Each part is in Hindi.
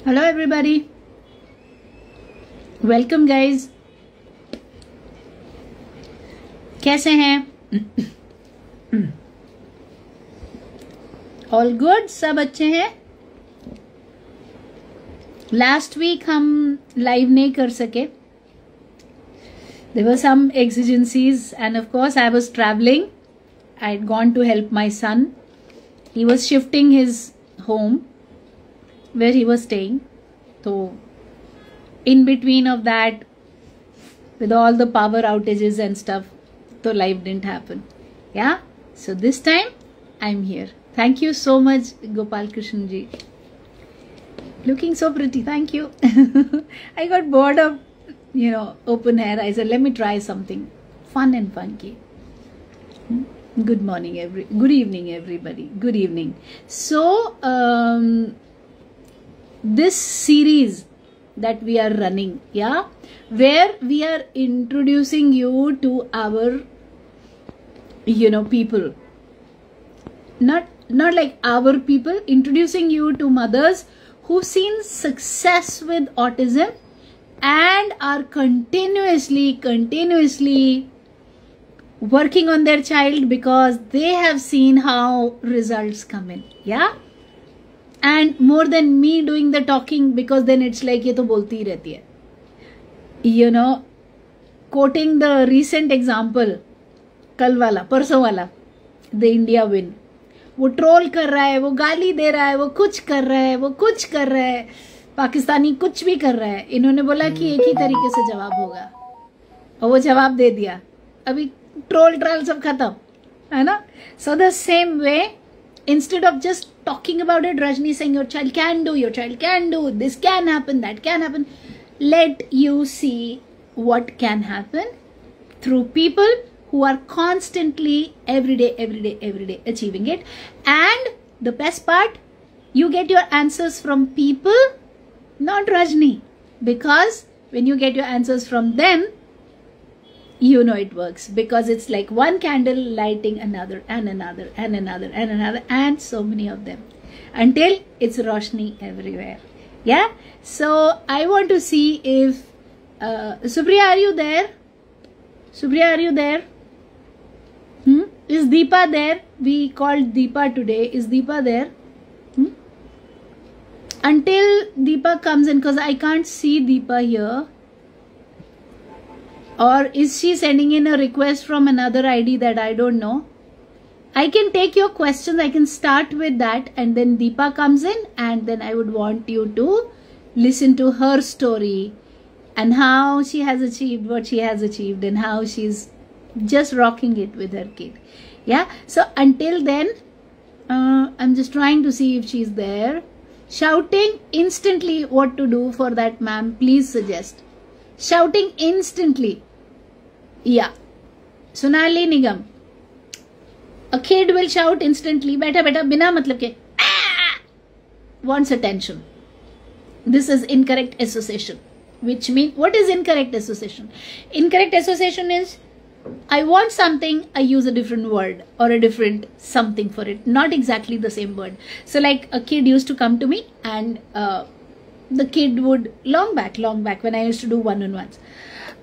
Hello everybody. Welcome guys. कैसे हैं? All good? सब अच्छे हैं? Last week हम live नहीं कर सके. There were some exigencies and of course I was traveling. I had gone to help my son. He was shifting his home where he was staying. So in between of that, with all the power outages and stuff, the live didn't happen. Yeah. So this time I'm here. Thank you so much, Gopal Krishnan ji. Looking so pretty. Thank you. I got bored of, open hair. I said, let me try something fun and funky. Good morning, good evening, everybody. Good evening. So, this series that we are running, yeah, where we are introducing you to our, people. Not like our people, introducing you to mothers who've seen success with autism and are continuously working on their child because they have seen how results come in. Yeah. And more than me doing the talking, because then it's like ये तो बोलती ही रहती है. Quoting the recent example, कल वाला, परसों वाला, the India win. वो ट्रोल कर रहा है, वो गाली दे रहा है, वो कुछ कर रहा है, वो कुछ कर रहा है, पाकिस्तानी कुछ भी कर रहा है. इन्होंने बोला कि एक ही तरीके से जवाब होगा और वो जवाब दे दिया. अभी ट्रोल सब खत्म है ना. So the same way, instead of just talking about it, Rajni saying your child can do, this can happen, that can happen, let you see what can happen through people who are constantly every day achieving it. And the best part, you get your answers from people, not Rajni, because when you get your answers from them, it works, because it's like one candle lighting another and another and another and another and so many of them until it's Roshni everywhere. Yeah. So I want to see if Supriya, are you there? Supriya, are you there? Is Deepa there? We called Deepa today. Is Deepa there? Until Deepa comes in, because I can't see Deepa here. Or is she sending in a request from another ID that I don't know? I can take your questions. I can start with that, and then Deepa comes in, and then I would want you to listen to her story and how she has achieved what she has achieved and how she's just rocking it with her kid. Yeah. So until then, I'm just trying to see if she's there. Shouting instantly what to do for that, ma'am. Please suggest. Shouting instantly. Yeah. Sonali Nigam. A kid will shout instantly. Beta bina matlab ke. Wants attention. This is incorrect association. Which means, what is incorrect association? Incorrect association is, I want something, I use a different word or a different something for it. Not exactly the same word. So like a kid used to come to me and the kid would, long back when I used to do one-on-ones.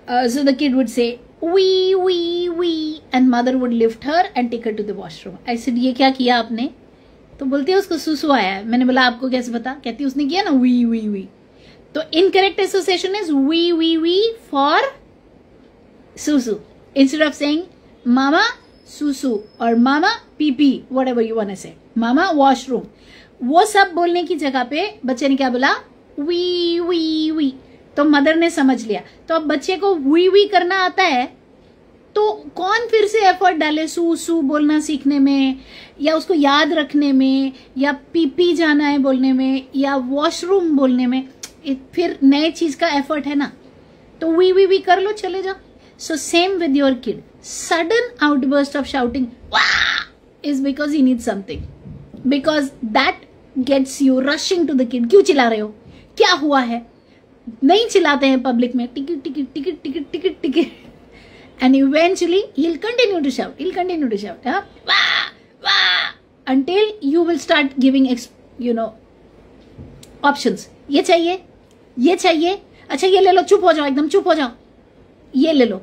So the kid would say, wee, and mother would lift her and take her to the washroom. I said, ये क्या किया आपने? तो बोलती है उसको सुसु आया है. मैंने बोला आपको कैसे पता? कहती उसने किया ना वी. तो incorrect association is wee for susu. Instead of saying mama susu or mama pee, whatever you want to say. Mama washroom. वो सब बोलने की जगह पे बच्चे ने क्या बोला? वी. तो मदर ने समझ लिया. तो अब बच्चे को वी करना आता है, तो कौन फिर से एफर्ट डाले सू बोलना सीखने में, या उसको याद रखने में, या पी जाना है बोलने में, या वॉशरूम बोलने में. फिर नए चीज का एफर्ट है ना. तो वी कर लो, चले जाओ. So same with your kid. Sudden outburst of shouting Wah! is because he needs something. Because that gets you rushing to the kid. क्यों चिल्ला रहे हो? क्या हुआ है? नहीं चिल्लाते हैं पब्लिक में. Ticket. And eventually he'll continue to shout. Huh? Wah! Until you will start giving options, ये चाहिए, ये चाहिए, अच्छा ये ले लो, चुप हो जाओ, एकदम चुप हो जाओ, ये ले लो.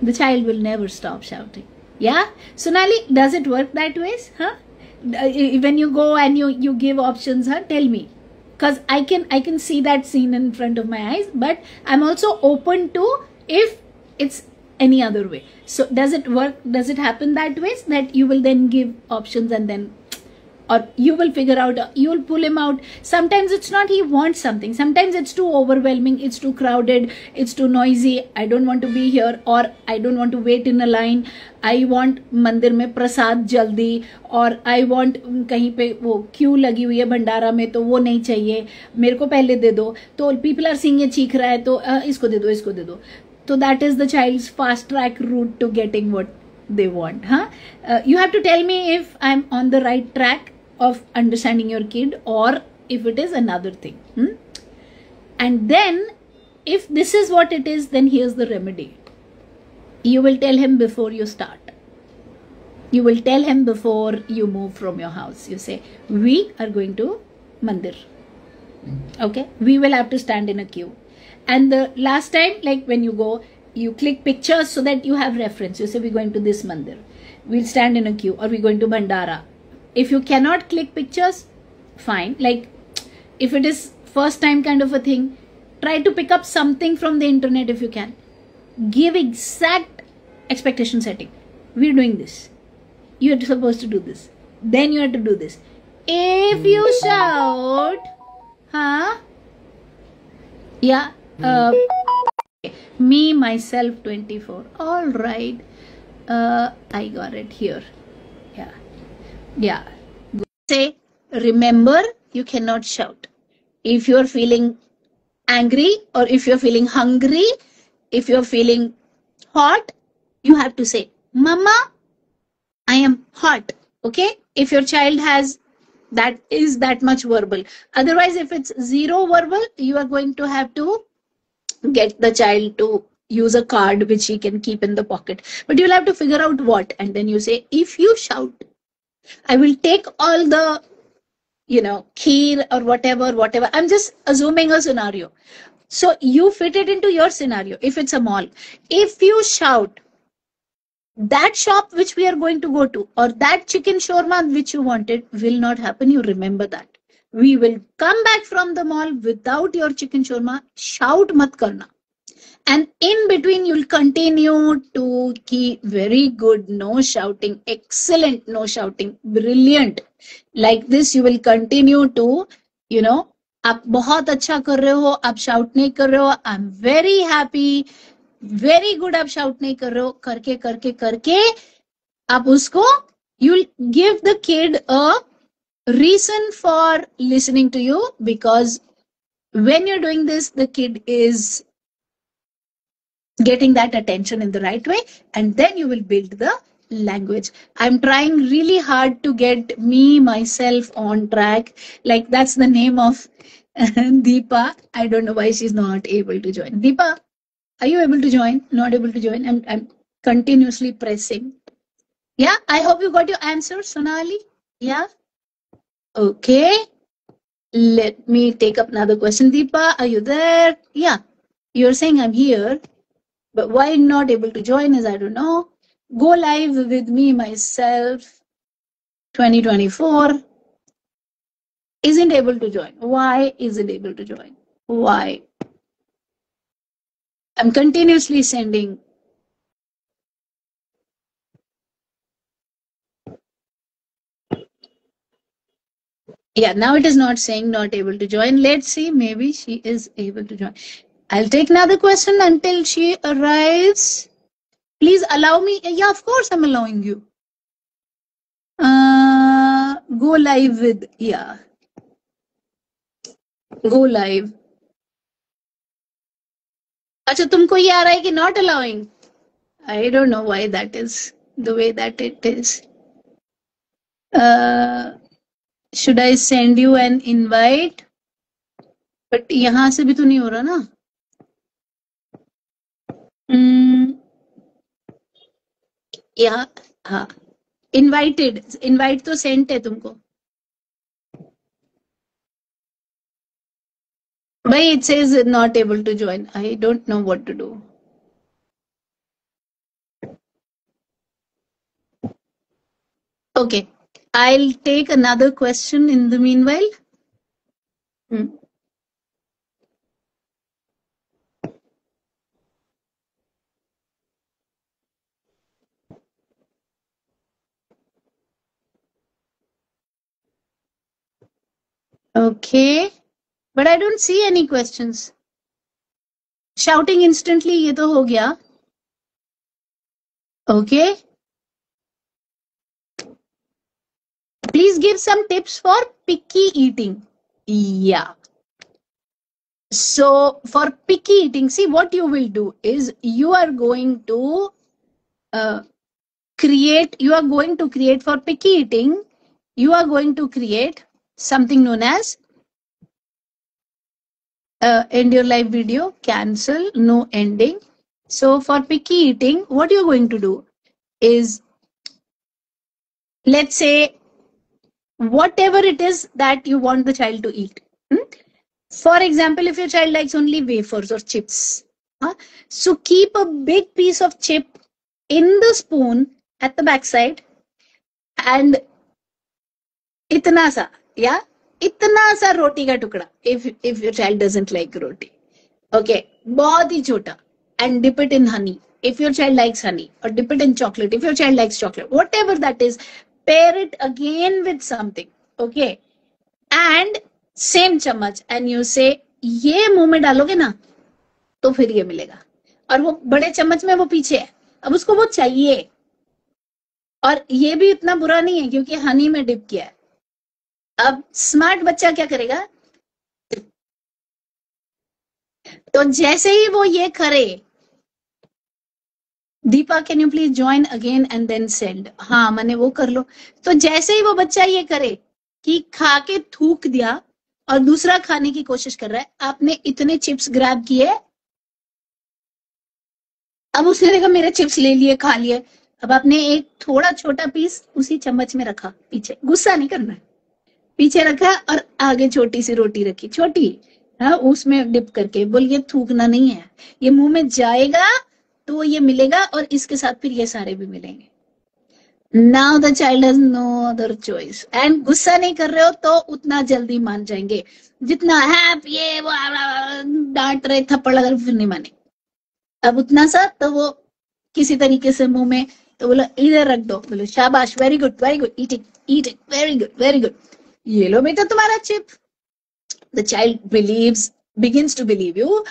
The child will never stop shouting. Yeah, Sonali, does it work that way? Huh? When you go and you give options, huh? Tell me, because I can see that scene in front of my eyes, but I'm also open to if it's any other way. So does it work? Does it happen that way, that you will then give options and then, or you will figure out, you will pull him out? Sometimes it's not he wants something, sometimes it's too overwhelming, it's too crowded, it's too noisy, I don't want to be here, or I don't want to wait in a line, I want मंदिर में प्रसाद जल्दी, और I want कहीं पे वो क्यू लगी हुई है भंडारा में तो वो नहीं चाहिए, मेरे को पहले दे दो, तो people are seeing ये चीख रहा है तो इसको दे दो, इसको दे दो. So that is the child's fast track route to getting what they want. Huh? You have to tell me if I'm on the right track of understanding your kid, or if it is another thing. And then if this is what it is, then here's the remedy. You will tell him before you start. You will tell him before you move from your house. You say, we are going to mandir. Okay, we will have to stand in a queue. And the last time, like when you go, you click pictures so that you have reference. You say, we're going to this mandir, we'll stand in a queue, or we're going to Bhandara. If you cannot click pictures, fine. Like if it is first time kind of a thing, try to pick up something from the internet if you can. Give exact expectation setting. We're doing this, you're supposed to do this, then you have to do this. If you shout, huh? Yeah. Me, myself, 24. All right. I got it here. Yeah. Yeah. Say, remember, you cannot shout. If you're feeling angry, or if you're feeling hungry, if you're feeling hot, you have to say, Mama, I am hot. Okay? If your child has that is that much verbal. Otherwise, if it's zero verbal, you are going to have to get the child to use a card which he can keep in the pocket. But you'll have to figure out what. And then you say, if you shout, I will take all the, kheer or whatever. I'm just assuming a scenario. So you fit it into your scenario. If it's a mall, if you shout, that shop which we are going to go to, or that chicken shawarma which you wanted, will not happen. You remember that. We will come back from the mall without your chicken shawarma. Shout mat karna. And in between, you'll continue to keep very good, no shouting, excellent no shouting, brilliant. Like this, you will continue to, आप बहुत अच्छा कर रहे हो, आप shout नहीं कर रहे हो, I'm very happy, very good, आप shout नहीं कर रहे हो, करके आप उसको, you'll give the kid a reason for listening to you, because when you're doing this, the kid is getting that attention in the right way, and then you will build the language. I'm trying really hard to get myself on track. Like that's the name of Deepa. I don't know why she's not able to join. Deepa, are you able to join? Not able to join. I'm continuously pressing. Yeah, I hope you got your answer, Sonali. Yeah. Okay. Let me take up another question. Deepa, are you there? Yeah. You're saying I'm here, but why not able to join is I don't know. Go live with me, myself, 2024. Isn't able to join. Why isn't able to join? Why? I'm continuously sending. Yeah, now it is not saying not able to join. Let's see, maybe she is able to join. I'll take another question until she arrives. Please allow me. Yeah, of course I'm allowing you. Go live with, yeah. Go live. अच्छा तुमको ये आ रहा है कि not allowing? I don't know why that is the way that it is. Should I send you an invite? But यहाँ से भी तो नहीं हो रहा ना. Yeah, हाँ. Invited. Invite तो sent है तुमको. Why it says not able to join? I don't know what to do. Okay, I'll take another question in the meanwhile. Okay, but I don't see any questions. Shouting instantly, ये तो हो गया. Okay. Please give some tips for picky eating. Yeah. So for picky eating, see what you will do is you are going to create for picky eating, you are going to create something known as end your live video, cancel, no ending. So for picky eating, what you're going to do is, let's say, whatever it is that you want the child to eat. For example, if your child likes only wafers or chips, so keep a big piece of chip in the spoon at the backside and itna sa, yeah, itna sa roti ka tukda, if your child doesn't like roti. Okay, bahut hi chota, and dip it in honey if your child likes honey, or dip it in chocolate if your child likes chocolate, whatever that is, pair it again with something. Okay, and same चम्मच एंड यू से ये मुंह में डालोगे ना तो फिर ये मिलेगा, और वो बड़े चम्मच में वो पीछे है, अब उसको वो चाहिए, और ये भी इतना बुरा नहीं है क्योंकि हनी में डिप किया है. अब स्मार्ट बच्चा क्या करेगा, तो जैसे ही वो ये करे, Deepa can you please join again and then send, हाँ मैंने वो कर लो. तो जैसे ही वो बच्चा ये करे कि खा के थूक दिया और दूसरा खाने की कोशिश कर रहा है, आपने इतने चिप्स ग्रैब किए, अब उसने देखा मेरे चिप्स ले लिए, खा लिए, अब आपने एक थोड़ा छोटा पीस उसी चम्मच में रखा पीछे, गुस्सा नहीं करना है, पीछे रखा और आगे छोटी सी रोटी रखी, छोटी, हाँ, उसमें डिप करके, बोल ये थूकना नहीं है, ये मुंह में जाएगा तो ये मिलेगा और इसके साथ फिर ये सारे भी मिलेंगे. Now the child has no other choice. And गुस्सा नहीं कर रहे हो तो उतना जल्दी मान जाएंगे, जितना है ये वो डांट रहे, थप्पड़ लगा रहे, फिर नहीं माने. अब उतना सा तो वो किसी तरीके से मुंह में, तो बोलो इधर रख दो, बोलो शाबाश, very good, eat it, very good, ये लो बेटा तुम्हारा chip. The child begins to believe you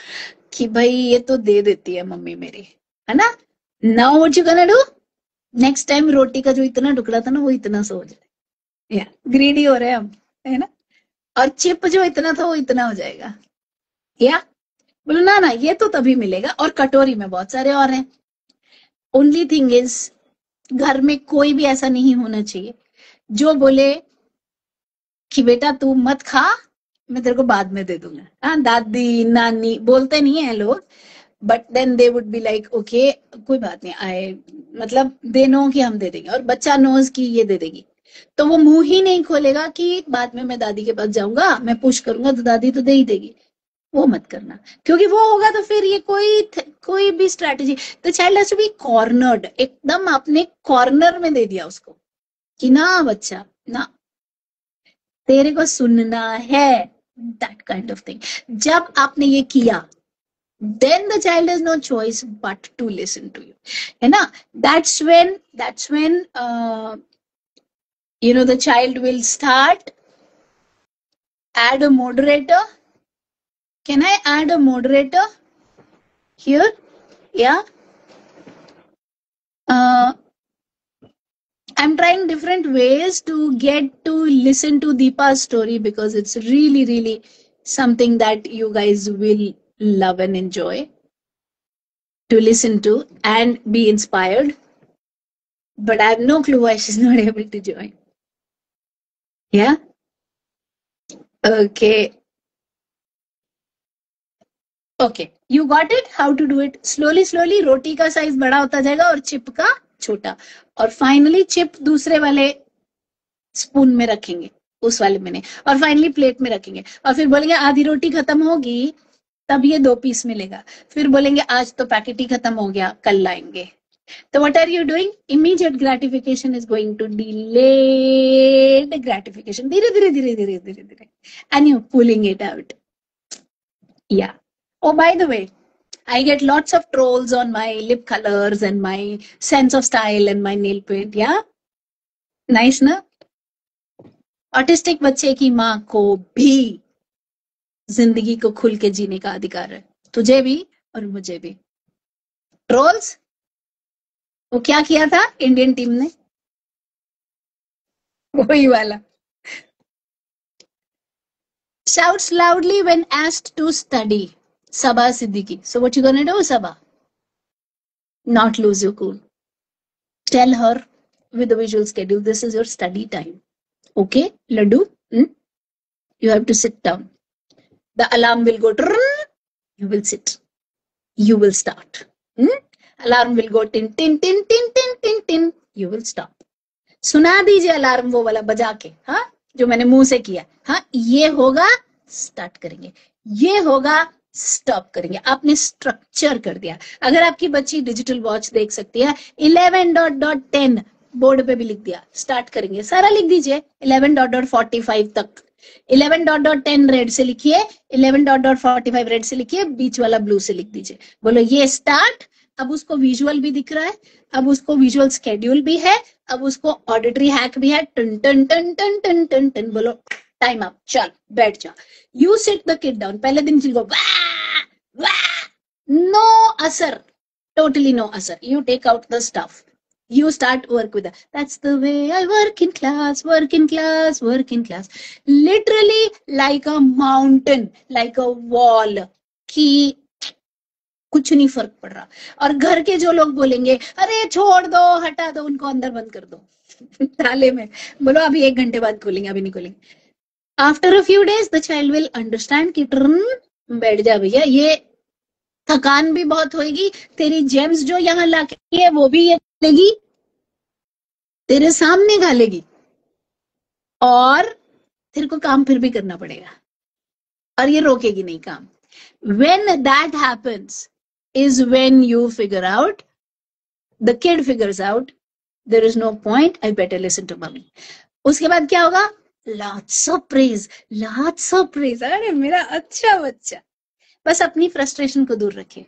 कि भाई ये तो दे देती है मम्मी मेरी, है ना. Now what you gonna do? Next time रोटी का जो इतना टुकड़ा था ना वो इतना सा हो जाए, या ग्रीडी हो रहे हैं हम, है ना, और चिप जो इतना था वो इतना हो जाएगा, या बोलो ना ये तो तभी मिलेगा, और कटोरी में बहुत सारे और हैं. ओनली थिंग इज घर में कोई भी ऐसा नहीं होना चाहिए जो बोले कि बेटा तू मत खा, मैं तेरे को बाद में दे दूंगा. हाँ, दादी नानी बोलते नहीं है लोग, but then they would be like okay कोई बात नहीं, आए मतलब दे नो कि हम दे देंगे, और बच्चा नोज कि ये दे देगी, तो वो मुंह ही नहीं खोलेगा कि बाद में मैं दादी के पास जाऊंगा, मैं पुश करूंगा तो दादी तो दे ही देगी. वो मत करना, क्योंकि वो होगा तो फिर ये कोई भी strategy, the child has to be cornered, एकदम आपने कॉर्नर में दे दिया उसको कि ना बच्चा ना, तेरे को सुनना है, दैट काइंड ऑफ थिंग. जब आपने ये किया, then the child has no choice but to listen to you, है ना. That's when the child will start. Add a moderator. Can I add a moderator here? Yeah. I'm trying different ways to get to listen to Deepa's story because it's really something that you guys will love and enjoy to listen to and be inspired, but I have no clue why she's not able to join. Yeah, okay, you got it. How to do it? Slowly रोटी का साइज बड़ा होता जाएगा और चिप का छोटा, और फाइनली चिप दूसरे वाले स्पून में रखेंगे, उस वाले में नहीं, और फाइनली प्लेट में रखेंगे और फिर बोलेंगे आधी रोटी खत्म होगी तब ये 2 पीस मिलेगा, फिर बोलेंगे आज तो पैकेट ही खत्म हो गया, कल लाएंगे. So what are you doing? Immediate gratification is going to delayed gratification. धीरे धीरे धीरे धीरे धीरे धीरे, and you're pulling it out. Yeah. Oh, by the way, I get lots of trolls on my lip colors and my sense of style and my nail paint. Yeah. Nice, na? Autistic बच्चे की माँ को भी जिंदगी को खुल के जीने का अधिकार है, तुझे भी और मुझे भी. ट्रोल्स, वो क्या किया था इंडियन टीम ने, वही वाला. Shouts loudly when asked to study. Sabah Siddiqui. So what you gonna do, Sabah? Not lose your cool. Tell her with the visual schedule, this is your study time. Okay, Laddu? You have to sit down. The alarm will go. You will sit. You will start. Alarm will go tin tin tin tin tin tin tin. You will stop. सुना दीजिए अलार्म वो वाला बजा के, हाँ, जो मैंने मुंह से किया. हाँ, ये होगा स्टार्ट करेंगे, ये होगा स्टॉप करेंगे. आपने स्ट्रक्चर कर दिया. अगर आपकी बच्ची डिजिटल वॉच देख सकती है, 11.10 बोर्ड पे भी लिख दिया, स्टार्ट करेंगे, सारा लिख दीजिए 11.45 तक. 11.10 रेड से लिखिए, 11.45 रेड से लिखिए, बीच वाला ब्लू से लिख दीजिए. बोलो ये स्टार्ट. अब उसको विजुअल भी दिख रहा है, अब उसको विजुअल स्केड्यूल भी है, अब उसको ऑडिटरी हैक भी है. टन टन टन टन टन टन टन. बोलो टाइम अप, चल बैठ जा. You sit the kid down. पहले दिन चिल्को नो असर, टोटली नो असर. You take out the stuff. You start work with that. That's the way I work in class, work in class, work in class. Literally like a mountain, like a wall. कि कुछ नहीं फर्क पड़ रहा. और घर के जो लोग बोलेंगे अरे छोड़ दो, हटा दो, उनको अंदर बंद कर दो ताले में. बोलो अभी 1 घंटे बाद खोलेंगे, अभी नहीं खोलेंगे. After a few days the child will understand कि बैठ जा भैया, ये थकान भी बहुत होगी, तेरी जेम्स जो यहाँ लाके है वो भी ये लेगी, तेरे सामने घालेगी, और तेरे को काम फिर भी करना पड़ेगा, और ये रोकेगी नहीं काम. When that happens is when you figure out, the kid figures out, there is no point, I better listen to mommy. उसके बाद क्या होगा? Lots of praise, lots of praise. अरे मेरा अच्छा बच्चा. बस अपनी फ्रस्ट्रेशन को दूर रखिए.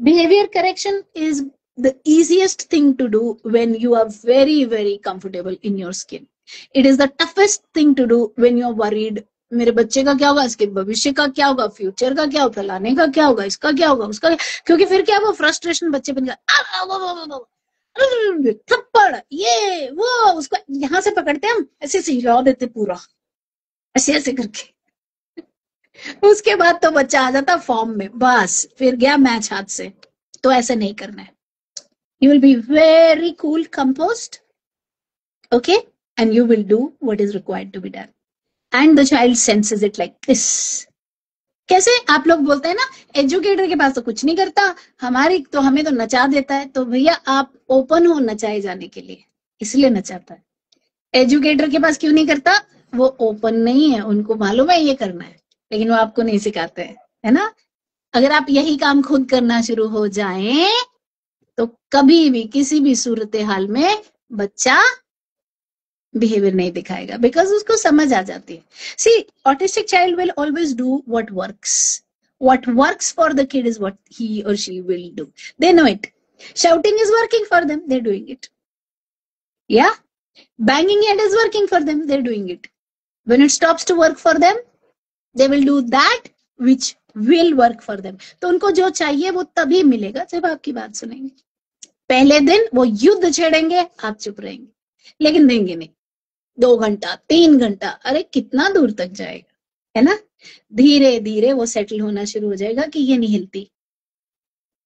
Behavior correction is the easiest thing to do when you are very, very comfortable in your skin. It is the toughest thing to do when you are worried. मेरे बच्चे का क्या होगा, इसके भविष्य का क्या होगा, फ्यूचर का क्या होगा, फलाने का क्या होगा, इसका क्या होगा, उसका. क्योंकि फिर क्या, वो फ्रस्ट्रेशन बच्चे बन गया, थप्पड़, ये वो, उसको यहाँ से पकड़ते हम, ऐसे ऐसे हिला देते पूरा, ऐसे ऐसे करके. उसके बाद तो बच्चा आ जाता फॉर्म में, बस फिर गया मैच हाथ से. तो ऐसे नहीं करना है. You will be very cool, composed, okay, and you will do what is required to be done, and the child senses it like this. कैसे आप लोग बोलते हैं ना, एजुकेटर के पास तो कुछ नहीं करता, हमारी तो हमें तो नचा देता है. तो भैया आप ओपन हो नचाए जाने के लिए, इसलिए नचाता है. एजुकेटर के पास क्यों नहीं करता? वो ओपन नहीं है, उनको मालूम है ये करना है, लेकिन वो आपको नहीं सिखाते हैं, है ना. अगर आप यही काम खुद करना शुरू हो जाएं तो कभी भी किसी भी सूरत हाल में बच्चा बिहेवियर नहीं दिखाएगा, बिकॉज उसको समझ आ जाती है. See, autistic child will always do what works for the kid is what he or she will do. They know it. Shouting is working for them, they doing it. या banging head is working for them, they doing it. When it stops to work for them, they will do that which will work for them. तो उनको जो चाहिए वो तभी मिलेगा जब आपकी बात सुनेंगे. पहले दिन वो युद्ध छेड़ेंगे, आप चुप रहेंगे, लेकिन देंगे नहीं. 2 घंटा 3 घंटा, अरे कितना दूर तक जाएगा, है ना. धीरे धीरे वो सेटल होना शुरू हो जाएगा कि ये नहीं हिलती.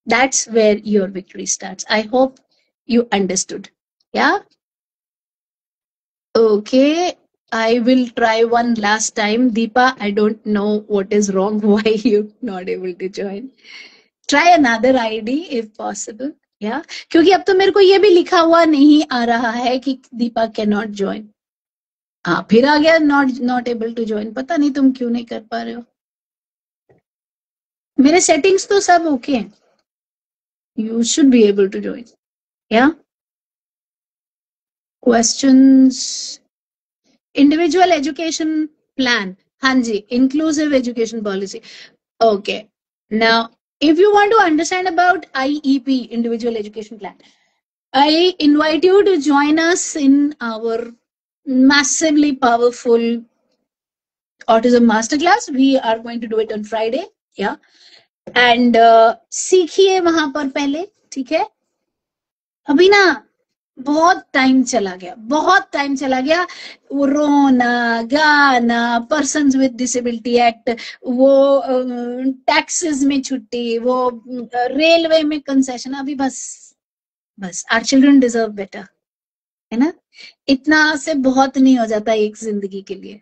That's where your victory starts. I hope you understood. या okay, I will try one last time. Deepa, I don't know what is wrong, why you're not able to join. Try another ID if possible. Yeah, क्योंकि अब तो मेरे को ये भी लिखा हुआ नहीं आ रहा है कि दीपा cannot join. हाँ, फिर आ गया नॉट एबल टू ज्वाइन। पता नहीं तुम क्यों नहीं कर पा रहे हो। मेरे सेटिंग्स तो सब ओके हैं। You should be able to join. या क्वेश्चंस? इंडिविजुअल एजुकेशन प्लान, हाँ जी, inclusive education policy. Okay, now if you want to understand about IEP, individual education plan, I invite you to join us in our massively powerful autism masterclass. We are going to do it on Friday, yeah, and सीखिए वहां पर पहले, ठीक है? अभी ना बहुत टाइम चला गया, बहुत टाइम चला गया। वो रोना गाना, पर्सन्स विद डिसेबिलिटी एक्ट, वो टैक्सेस में छुट्टी, वो रेलवे में कंसेशन, अभी बस बस। आवर चिल्ड्रन डिजर्व बेटर, है ना? इतना से बहुत नहीं हो जाता एक जिंदगी के लिए।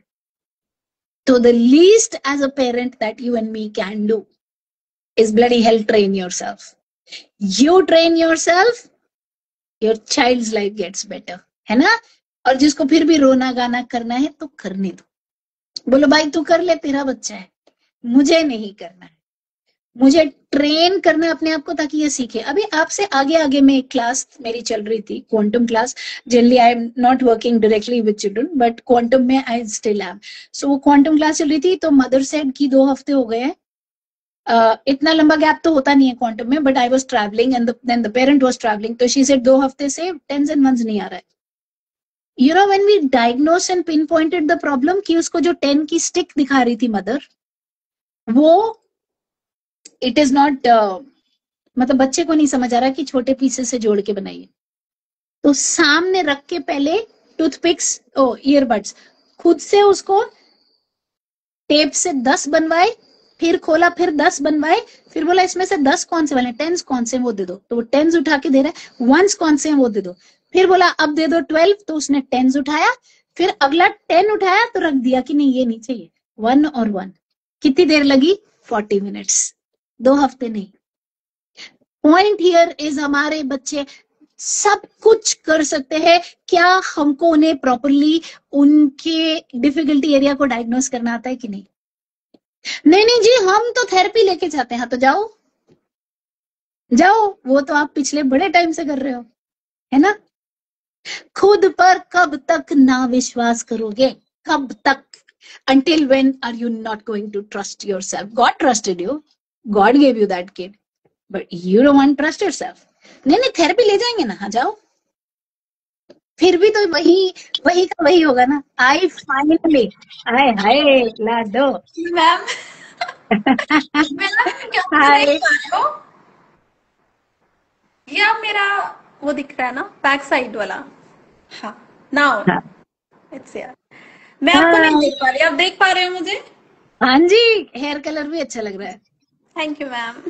तो the least as a parent that you and me can do is bloody hell train yourself. You train yourself, your child's life gets better, है ना? और जिसको फिर भी रोना गाना करना है तो करने दो। बोलो भाई तू कर ले, तेरा बच्चा है, मुझे नहीं करना है। मुझे ट्रेन करना है अपने आप को ताकि ये सीखे। अभी आपसे आगे आगे में एक क्लास मेरी चल रही थी, quantum class. Generally I am not working directly with children, but quantum में आई स्टिल एम। सो वो क्वांटम क्लास चल रही थी, तो मदर सेड कि 2 हफ्ते हो गए हैं। इतना लंबा गैप तो होता नहीं है क्वांटम में, but I was travelling and then the parent was travelling, तो शी सेड 2 हफ्ते से टेंस एंड वंस नहीं आ रहा है। You know when we diagnose and pinpointed the problem, कि उसको जो 10 की स्टिक दिखा रही थी मदर, वो इट इज नॉट मतलब बच्चे को नहीं समझ आ रहा कि छोटे पीसेस से जोड़ के बनाइए। तो सामने रख के पहले टूथपिक्स, ईयरबड्स, खुद से उसको टेप से 10 बनवाए, फिर खोला, फिर 10 बनवाए, फिर बोला इसमें से 10 कौन से वाले, 10 कौन से, वो दे दो। तो वो 10 उठा के दे रहा है। 1 कौन से हैं वो दे दो। फिर बोला अब दे दो 12, तो उसने 10 उठाया, फिर अगला 10 उठाया तो रख दिया कि नहीं ये नहीं चाहिए, 1 और 1। कितनी देर लगी? 40 मिनट्स, 2 हफ्ते नहीं। पॉइंट हियर इज हमारे बच्चे सब कुछ कर सकते हैं, क्या हमको उन्हें प्रॉपरली उनके डिफिकल्टी एरिया को डायग्नोस करना आता है कि नहीं? नहीं जी, हम तो थेरेपी लेके जाते हैं। तो जाओ जाओ, वो तो आप पिछले बड़े टाइम से कर रहे हो, है ना? खुद पर कब तक ना विश्वास करोगे? कब तक? Until when are you not going to trust yourself? God trusted you, God gave you that kid, but you don't want to trust yourself. नहीं थेरेपी ले जाएंगे ना, हाँ जाओ। फिर भी तो वही का वही होगा ना। I finally, hi hi Lado ma'am hi, ये आप मेरा वो दिख रहा है ना, बैक साइड वाला? हाँ, नाउ इट्स हियर। मैं आपको नहीं देख पा रही, आप देख पा रहे हो मुझे? हाँ जी, हेयर कलर भी अच्छा लग रहा है। Thank you ma'am.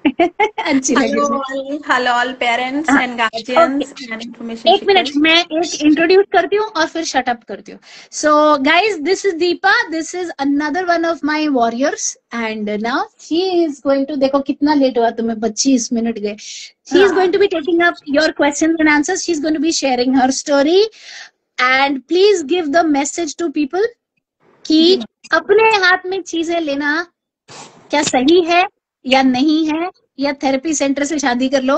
अच्छी लगी। Hello all parents and guardians and information. एक मिनट, मैं एक इंट्रोड्यूस करती हूँ और फिर शट अप करती हूँ। So guys, this is Deepa, this is another one of my warriors, and now she is going to, देखो कितना लेट हुआ तुम्हें, 25 मिनट गए। She is going to be taking up your questions and answers, she is going to be sharing her story, and please give the message to people कि अपने हाथ में चीजें लेना क्या सही है या नहीं है, या थेरेपी सेंटर से शादी कर लो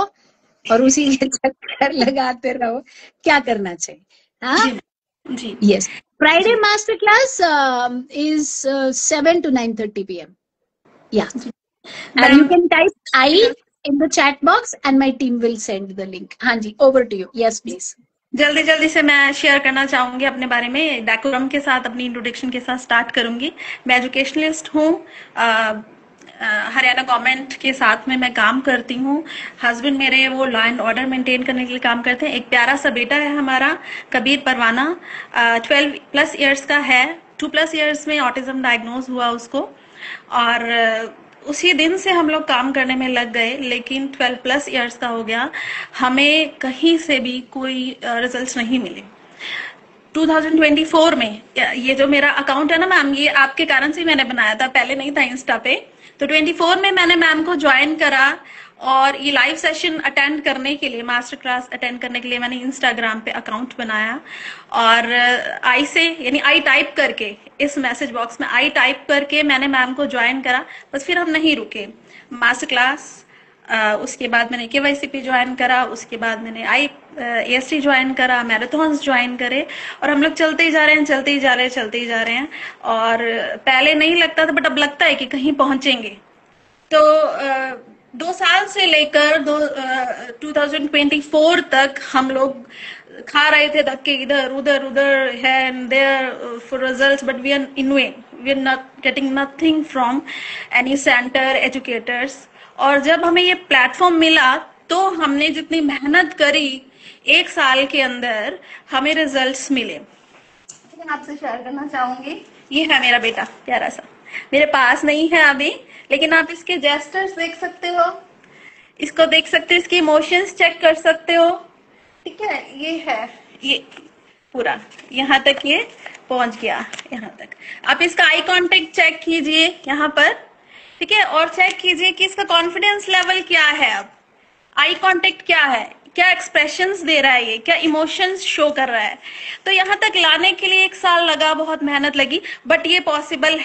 और उसी के चक्कर लगाते रहो, क्या करना चाहिए? हाँ जी, yes. Friday master class is 7 to 9:30 p.m. Yeah, and you can type I in the chat box and my team will send the link. हाँ जी, over to you. Yes please. जल्दी से मैं शेयर करना चाहूंगी अपने बारे में, डेकोरम के साथ, अपनी इंट्रोडक्शन के साथ स्टार्ट करूंगी। मैं एजुकेशनलिस्ट हूँ, हरियाणा गवर्नमेंट के साथ में मैं काम करती हूँ। हस्बैंड मेरे वो लॉ एंड ऑर्डर मेंटेन करने के लिए काम करते हैं। एक प्यारा सा बेटा है हमारा, कबीर परवाना, 12+ इयर्स का है। 2+ इयर्स में ऑटिज्म डायग्नोज हुआ उसको, और उसी दिन से हम लोग काम करने में लग गए, लेकिन 12+ इयर्स का हो गया, हमें कहीं से भी कोई रिजल्ट्स नहीं मिले। 2024 में, ये जो मेरा अकाउंट है ना मैम, ये आपके कारण से मैंने बनाया था, पहले नहीं था इंस्टा पे। तो 24 में मैंने मैम को ज्वाइन करा, और ये लाइव सेशन अटेंड करने के लिए, मास्टर क्लास अटेंड करने के लिए मैंने इंस्टाग्राम पे अकाउंट बनाया और आई से यानी आई टाइप करके, इस मैसेज बॉक्स में आई टाइप करके मैंने मैम को ज्वाइन करा। बस फिर हम नहीं रुके, मास्टर क्लास, उसके बाद मैंने KYCP ज्वाइन करा, उसके बाद मैंने AST ज्वाइन करा, मैराथॉन्स ज्वाइन करे और हम लोग चलते ही जा रहे हैं, चलते ही जा रहे हैं, चलते ही जा रहे हैं। और पहले नहीं लगता था, बट अब लगता है कि कहीं पहुंचेंगे। तो 2 साल से लेकर 2024 तक हम लोग खा रहे थे धक्के इधर उधर उधर and there for results, but we are in vain, we are not getting nothing from any centre, educators. और जब हमें ये प्लेटफॉर्म मिला तो हमने जितनी मेहनत करी 1 साल के अंदर हमें रिजल्ट्स मिले। मैं आपसे शेयर करना चाहूंगी, ये है मेरा बेटा प्यारा सा, मेरे पास नहीं है अभी, लेकिन आप इसके जेस्चर्स देख सकते हो, इसको देख सकते हो, इसके इमोशंस चेक कर सकते हो। ठीक है, ये है, ये पूरा यहाँ तक ये पहुंच गया, यहाँ तक। आप इसका आई कांटेक्ट चेक कीजिए यहाँ पर, ठीक है, और चेक कीजिए कि इसका कॉन्फिडेंस लेवल क्या है। अब आई कांटेक्ट क्या है, क्या एक्सप्रेशंस दे रहा है, ये क्या इमोशंस शो कर रहा है। तो यहाँ तक लाने के लिए 1 साल लगा, बहुत मेहनत लगी, बट ये पॉसिबल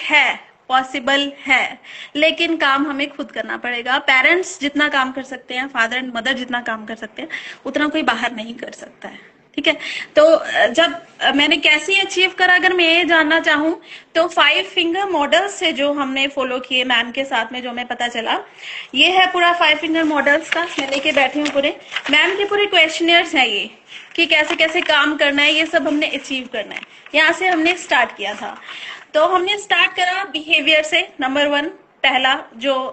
है, लेकिन काम हमें खुद करना पड़ेगा। पेरेंट्स जितना काम कर सकते हैं, फादर एंड मदर जितना काम कर सकते हैं, उतना कोई बाहर नहीं कर सकता है। ठीक है, तो जब मैंने कैसे अचीव करा, अगर मैं ये जानना चाहूं तो 5 फिंगर मॉडल से जो हमने फॉलो किए मैम के साथ में, जो हमें पता चला, ये है पूरा 5 फिंगर मॉडल्स का, मैं लेके बैठी हूँ पूरे। मैम के पूरे क्वेश्चनर्स हैं ये, कि कैसे कैसे काम करना है, ये सब हमने अचीव करना है। यहाँ से हमने स्टार्ट किया था। तो हमने स्टार्ट करा बिहेवियर से। नंबर 1 पहला जो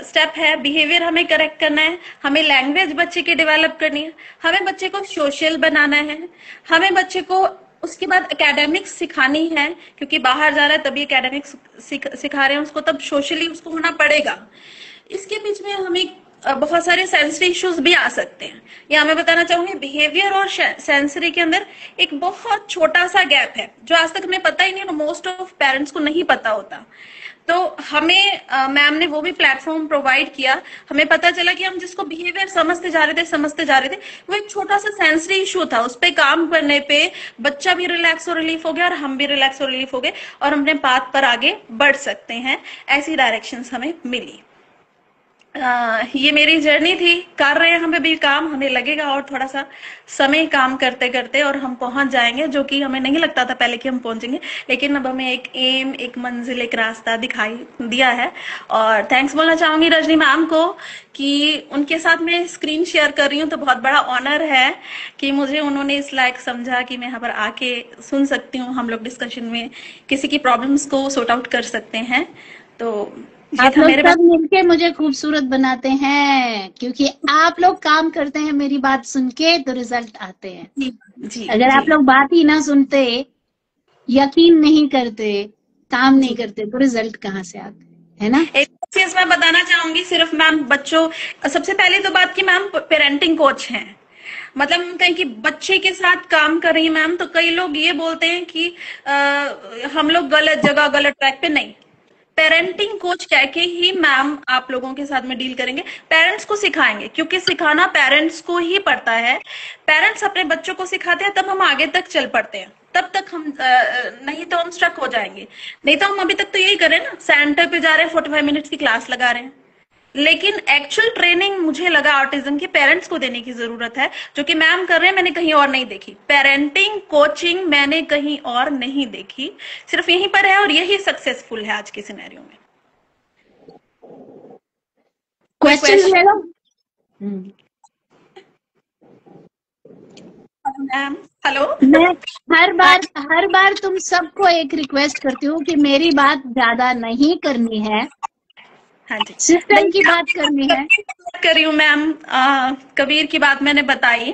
स्टेप है, बिहेवियर हमें करेक्ट करना है, हमें लैंग्वेज बच्चे की डेवलप करनी है, हमें बच्चे को सोशल बनाना है, हमें बच्चे को उसके बाद एकेडमिक्स सिखानी है, क्योंकि बाहर जा रहा है तभी एकेडमिक्स सिखा रहे हैं उसको, तब सोशली उसको होना पड़ेगा। इसके बीच में हमें बहुत सारे सेंसरी इश्यूज भी आ सकते हैं। यहाँ मैं बताना चाहूंगी, बिहेवियर और सेंसरी के अंदर एक बहुत छोटा सा गैप है जो आज तक हमें पता ही नहीं, मोस्ट ऑफ पेरेंट्स को नहीं पता होता। तो हमें मैम ने वो भी प्लेटफॉर्म प्रोवाइड किया। हमें पता चला कि हम जिसको बिहेवियर समझते जा रहे थे वो एक छोटा सा सेंसरी इशू था। उस पर काम करने पे बच्चा भी रिलैक्स और रिलीफ हो गया और हम भी रिलैक्स और रिलीफ हो गए और हमने पाथ पर आगे बढ़ सकते हैं। ऐसी डायरेक्शंस हमें मिली। ये मेरी जर्नी थी, कर रहे हैं हमें भी काम, हमें लगेगा और थोड़ा सा समय काम करते करते और हम पहुंच जाएंगे, जो कि हमें नहीं लगता था पहले कि हम पहुंचेंगे, लेकिन अब हमें एक एम, एक मंजिल, एक रास्ता दिखाई दिया है। और थैंक्स बोलना चाहूंगी रजनी मैम को कि उनके साथ मैं स्क्रीन शेयर कर रही हूँ, तो बहुत बड़ा ऑनर है कि मुझे उन्होंने इस लायक समझा कि मैं यहाँ पर आके सुन सकती हूँ, हम लोग डिस्कशन में किसी की प्रॉब्लम्स को सॉर्ट आउट कर सकते हैं। तो आप लोग सब मिलके मुझे खूबसूरत बनाते हैं, क्योंकि आप लोग काम करते हैं मेरी बात सुन के तो रिजल्ट आते हैं। जी, अगर आप लोग बात ही ना सुनते, यकीन नहीं करते, काम नहीं करते, तो रिजल्ट कहाँ से आते, है ना। एक चीज मैं बताना चाहूंगी, सिर्फ मैम बच्चों, सबसे पहले तो बात की मैम पेरेंटिंग कोच हैं, मतलब कहीं कि बच्चे के साथ काम कर रही है मैम। तो कई लोग ये बोलते हैं कि हम लोग गलत जगह, गलत ट्रैक पे, नहीं। पेरेंटिंग कोच कह के ही मैम आप लोगों के साथ में डील करेंगे, पेरेंट्स को सिखाएंगे, क्योंकि सिखाना पेरेंट्स को ही पड़ता है। पेरेंट्स अपने बच्चों को सिखाते हैं, तब हम आगे तक चल पड़ते हैं, तब तक हम नहीं तो हम स्ट्रक हो जाएंगे। नहीं तो हम अभी तक तो यही करें ना, सेंटर पे जा रहे हैं, 45 मिनट्स की क्लास लगा रहे हैं, लेकिन एक्चुअल ट्रेनिंग मुझे लगा ऑटिज्म के पेरेंट्स को देने की जरूरत है, जो कि मैम कर रहे हैं, मैंने कहीं और नहीं देखी। पेरेंटिंग कोचिंग मैंने कहीं और नहीं देखी, सिर्फ यहीं पर है, और यही सक्सेसफुल है आज के सिनेरियो में। क्वेश्चन ले लो। मैम हेलो, मैं हर बार तुम सबको एक रिक्वेस्ट करती हूँ कि मेरी बात ज्यादा नहीं करनी है, हाँ जी, सिस्टम की बात करनी है। कर रही हूँ मैम। कबीर की बात मैंने बताई,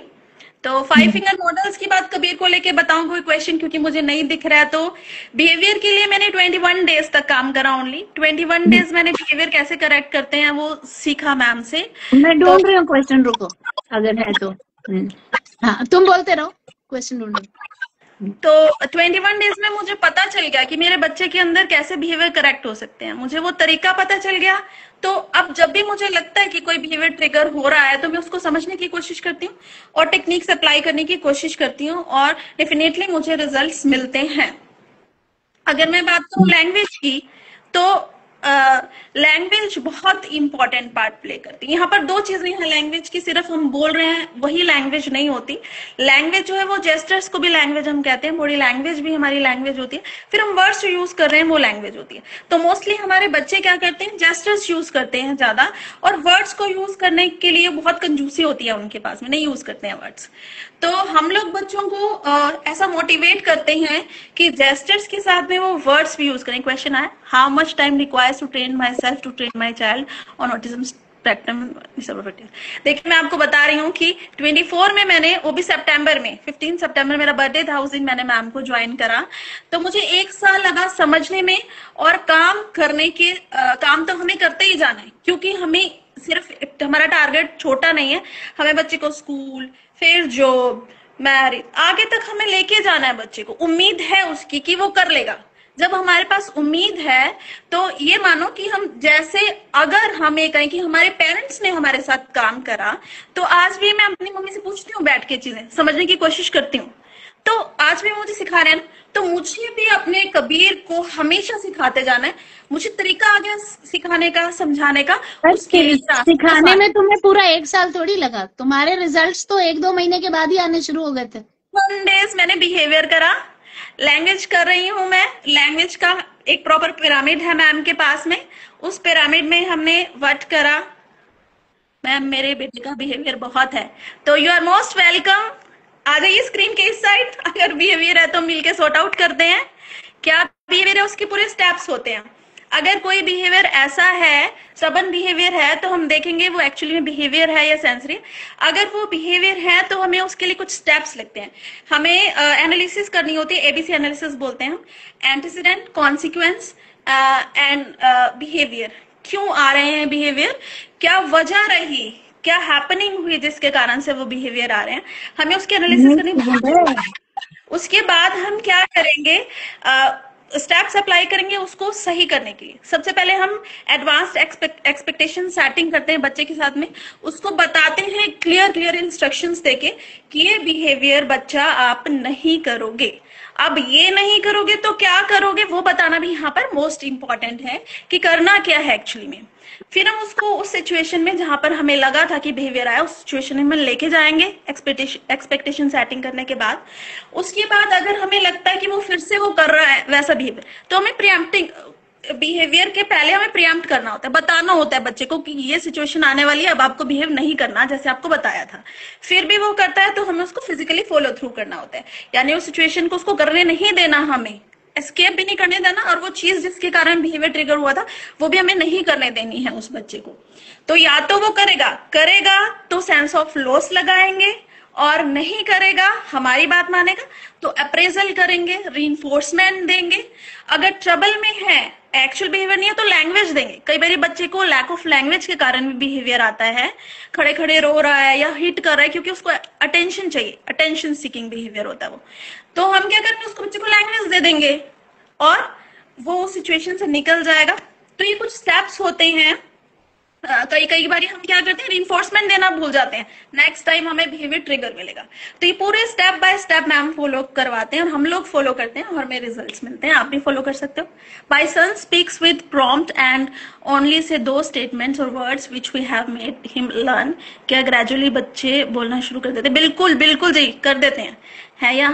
तो 5 फिंगर मॉडल्स की बात कबीर को लेके बताऊं कोई क्वेश्चन, क्योंकि मुझे नहीं दिख रहा है। तो बिहेवियर के लिए मैंने 21 डेज तक काम करा, ओनली 21 डेज मैंने बिहेवियर कैसे करेक्ट करते हैं वो सीखा मैम से। मैं ढूंढ रही हूँ क्वेश्चन, रुको अगर है तो। हाँ तुम बोलते रहो, क्वेश्चन ढूंढो। तो 21 डेज में मुझे पता चल गया कि मेरे बच्चे के अंदर कैसे बिहेवियर करेक्ट हो सकते हैं, मुझे वो तरीका पता चल गया। तो अब जब भी मुझे लगता है कि कोई बिहेवियर ट्रिगर हो रहा है तो मैं उसको समझने की कोशिश करती हूँ और टेक्निक्स अप्लाई करने की कोशिश करती हूँ और डेफिनेटली मुझे रिजल्ट्स मिलते हैं। अगर मैं बात करूं लैंग्वेज की, तो लैंग्वेज बहुत इंपॉर्टेंट पार्ट प्ले करती है। यहाँ पर दो चीजें हैं लैंग्वेज की, सिर्फ हम बोल रहे हैं वही लैंग्वेज नहीं होती। लैंग्वेज जो है वो जेस्टर्स को भी लैंग्वेज हम कहते हैं, बॉडी लैंग्वेज भी हमारी लैंग्वेज होती है, फिर हम वर्ड्स यूज कर रहे हैं वो लैंग्वेज होती है। तो मोस्टली हमारे बच्चे क्या करते हैं, जेस्टर्स यूज करते हैं ज्यादा, और वर्ड्स को यूज करने के लिए बहुत कंजूसी होती है उनके पास में, नहीं यूज करते हैं वर्ड्स। तो हम लोग बच्चों को ऐसा मोटिवेट करते हैं कि जेस्टर्स के साथ में वो वर्ड्स भी यूज करें। क्वेश्चन आया, how much time requires to train myself to train my child on autism spectrum. देखिए मैं आपको बता रही हूँ कि 24 में मैंने, वो भी सितंबर में, 15 सितंबर मेरा बर्थडे था, उस दिन मैंने मैम को ज्वाइन करा। तो मुझे 1 साल लगा समझने में, और काम करने के काम तो हमें करते ही जाना है, क्योंकि हमें सिर्फ हमारा टारगेट छोटा नहीं है, हमें बच्चे को स्कूल, फिर जॉब, मैरिज, आगे तक हमें लेके जाना है बच्चे को। उम्मीद है उसकी कि वो कर लेगा। जब हमारे पास उम्मीद है तो ये मानो कि हम, जैसे अगर हम ये कहें कि हमारे पेरेंट्स ने हमारे साथ काम करा, तो आज भी मैं अपनी मम्मी से पूछती हूँ, बैठ के चीजें समझने की कोशिश करती हूँ। तो आज भी मुझे सिखा रहे हैं, तो मुझे भी अपने कबीर को हमेशा सिखाते जाना है। मुझे तरीका आ गया सिखाने का, समझाने का, उसके लिए सिखाने में तुम्हें पूरा 1 साल थोड़ी लगा, तुम्हारे रिजल्ट्स तो 1-2 महीने के बाद ही आने शुरू हो गए थे। 1 डेज मैंने बिहेवियर करा, लैंग्वेज कर रही हूँ मैं। लैंग्वेज का एक प्रॉपर पिरामिड है मैम के पास में, उस पिरामिड में हमने वर्ट करा। मैम मेरे बेटे का बिहेवियर बहुत है, तो यू आर मोस्ट वेलकम। आ जाइए स्क्रीन के इस साइड, अगर बिहेवियर है तो मिलके सॉर्ट आउट करते हैं। क्या बिहेवियर है, उसके पूरे स्टेप्स होते हैं। अगर कोई बिहेवियर ऐसा है, सबन बिहेवियर है, तो हम देखेंगे वो एक्चुअली में बिहेवियर है या सेंसरी। अगर वो बिहेवियर है तो हमें उसके लिए कुछ स्टेप्स लगते हैं, हमें एनालिसिस करनी होती है, एबीसी एनालिसिस बोलते हैं हम, एंटीसीडेंट, कॉन्सिक्वेंस एंड बिहेवियर। क्यों आ रहे हैं बिहेवियर, क्या वजह रही, क्या हैपनिंग हुई जिसके कारण से वो बिहेवियर आ रहे हैं, हमें उसकी एनालिसिस करनी। उसके बाद हम क्या करेंगे, स्टेप्स अप्लाई करेंगे उसको सही करने के लिए। सबसे पहले हम एडवांस्ड एक्सपेक्टेशन सेटिंग करते हैं बच्चे के साथ में, उसको बताते हैं क्लियर इंस्ट्रक्शंस देके कि ये बिहेवियर बच्चा आप नहीं करोगे, अब ये नहीं करोगे तो क्या करोगे, वो बताना भी यहाँ पर मोस्ट इंपॉर्टेंट है कि करना क्या है एक्चुअली में। फिर हम उसको उस सिचुएशन में जहां पर हमें लगा था कि बिहेवियर आया, उस सिचुएशन में लेके जाएंगे एक्सपेक्टेशन सेटिंग करने के बाद। उसके बाद अगर हमें लगता है कि वो फिर से वो कर रहा है वैसा बिहेवियर, तो हमें प्रिएम्प्टिंग बिहेवियर के पहले हमें प्रिएम्प्ट करना होता है, बताना होता है बच्चे को कि ये सिचुएशन आने वाली है, अब आपको बिहेव नहीं करना जैसे आपको बताया था। फिर भी वो करता है तो हमें उसको फिजिकली फॉलो थ्रू करना होता है, यानी उस सिचुएशन को उसको करने नहीं देना, हमें एस्केप भी नहीं करने देना, और वो चीज जिसके कारण बिहेवियर ट्रिगर हुआ था वो भी हमें नहीं करने देनी है उस बच्चे को। तो या तो वो करेगा तो सेंस ऑफ लॉस लगाएंगे, और नहीं करेगा, हमारी बात मानेगा तो अप्रेजल करेंगे, रीइंफोर्समेंट देंगे। अगर ट्रबल में है, एक्चुअल बिहेवियर नहीं है, तो लैंग्वेज देंगे। कई बार बच्चे को लैक ऑफ लैंग्वेज के कारण भी बिहेवियर आता है, खड़े खड़े रो रहा है या हिट कर रहा है क्योंकि उसको अटेंशन चाहिए, अटेंशन सीकिंग बिहेवियर होता है वो। तो हम क्या करेंगे, उसको बच्चे को लैंग्वेज दे देंगे और वो सिचुएशन से निकल जाएगा। तो ये कुछ स्टेप्स होते हैं। कई बार हम क्या करते हैं, रिइंफोर्समेंट देना भूल जाते हैं, नेक्स्ट टाइम हमें बिहेवियर ट्रिगर मिलेगा। तो ये पूरे step by step ma'am follow करवाते हैं और हम लोग फॉलो करते हैं और हमें रिजल्ट्स मिलते हैं। आप भी फॉलो कर सकते हो। My son speaks with prompt and only से दो स्टेटमेंट्स और words which we have made him learn. क्या ग्रेजुअली बच्चे बोलना शुरू कर देते हैं? बिल्कुल जी कर देते हैं, है या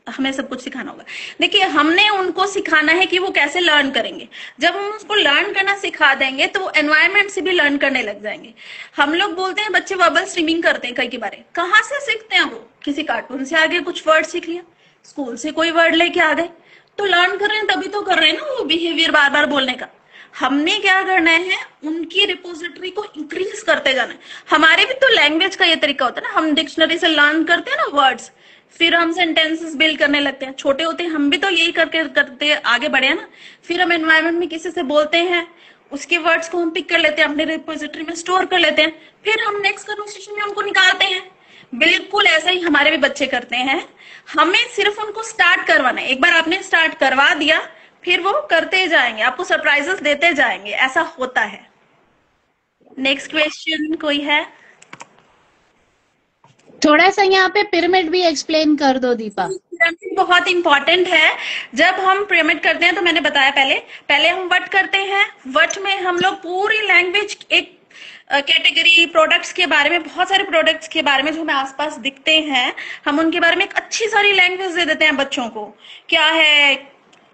हमें सब कुछ सिखाना होगा। देखिए हमने उनको सिखाना है कि वो कैसे लर्न करेंगे। जब हम उसको लर्न करना सिखा देंगे तो वो एनवायरनमेंट से भी लर्न करने लग जाएंगे। हम लोग बोलते हैं बच्चे वर्बल स्ट्रीमिंग करते हैं कई बार, कहाँ से सीखते हैं वो? किसी कार्टून से आगे कुछ वर्ड सीख लिया, स्कूल से कोई वर्ड लेके आ गए, तो लर्न कर रहे हैं, तभी तो कर रहे हैं ना वो बिहेवियर बार बार बोलने का। हमने क्या करना है, उनकी रिपोजिटरी को इंक्रीज करते जाना है। हमारे भी तो लैंग्वेज का ये तरीका होता है ना, हम डिक्शनरी से लर्न करते हैं ना वर्ड्स, फिर हम सेंटेंसेस बिल्ड करने लगते हैं। छोटे होते हैं हम भी तो यही करते आगे बढ़े हैं ना। फिर हम एनवायरनमेंट में किसी से बोलते हैं, उसके वर्ड्स को हम पिक कर लेते हैं, अपने रिपोजिटरी में स्टोर कर लेते हैं, फिर हम नेक्स्ट कन्वर्सेशन में उनको निकालते हैं। बिल्कुल ऐसा ही हमारे भी बच्चे करते हैं। हमें सिर्फ उनको स्टार्ट करवाना है। एक बार आपने स्टार्ट करवा दिया, फिर वो करते जाएंगे, आपको सरप्राइजेस देते जाएंगे, ऐसा होता है। नेक्स्ट क्वेश्चन कोई है? थोड़ा सा यहाँ पे पिरामिड भी एक्सप्लेन कर दो दीपा। पिरामिड बहुत इंपॉर्टेंट है। जब हम पिरामिड करते हैं तो मैंने बताया पहले पहले हम वट करते हैं। वट में हम लोग पूरी लैंग्वेज, एक कैटेगरी, प्रोडक्ट्स के बारे में, बहुत सारे प्रोडक्ट्स के बारे में जो हमें आसपास दिखते हैं, हम उनके बारे में एक अच्छी सारी लैंग्वेज दे देते हैं बच्चों को। क्या है,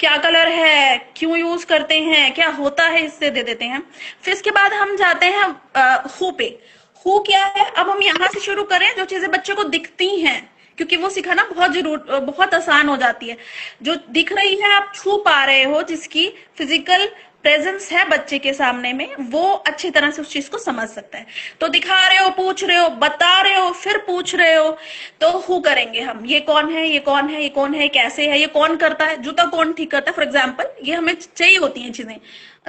क्या कलर है, क्यों यूज करते हैं, क्या होता है, इससे दे देते हैं। फिर इसके बाद हम जाते हैं हु पे। हु क्या है, अब हम यहाँ से शुरू करें जो चीजें बच्चों को दिखती हैं, क्योंकि वो सिखाना बहुत आसान हो जाती है। जो दिख रही है, आप छू पा रहे हो, जिसकी फिजिकल प्रेजेंस है बच्चे के सामने में, वो अच्छी तरह से उस चीज को समझ सकता है। तो दिखा रहे हो, पूछ रहे हो, बता रहे हो, फिर पूछ रहे हो, तो हु करेंगे हम। ये कौन है, ये कौन है, ये कौन है, कैसे है, ये कौन करता है, जूता कौन ठीक करता है, फॉर एग्जाम्पल, ये हमें चाहिए होती हैं चीजें।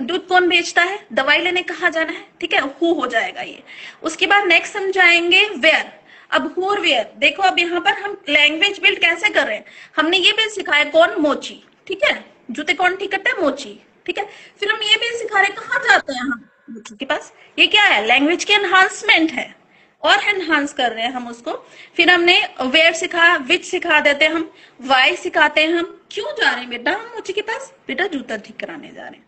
दूध कौन बेचता है, दवाई लेने कहाँ जाना है, ठीक है, हु हो जाएगा ये। उसके बाद नेक्स्ट हम जाएंगे वेयर। अब हु और वेयर देखो, अब यहाँ पर हम लैंग्वेज बिल्ड कैसे कर रहे हैं। हमने ये भी सिखाया कौन, मोची, ठीक है, जूते कौन ठीक करता है, मोची, ठीक है। फिर हम ये भी सिखा रहे कहाँ जाते हैं हम, मोची के पास। ये क्या है, लैंग्वेज की एनहांसमेंट है, और एनहांस कर रहे हैं हम उसको। फिर हमने वेयर सिखाया, विच सिखा देते हैं हम, वाई सिखाते हैं हम, क्यों जा रहे हैं बेटा हम मोची के पास, बेटा जूता ठीक कराने जा रहे हैं।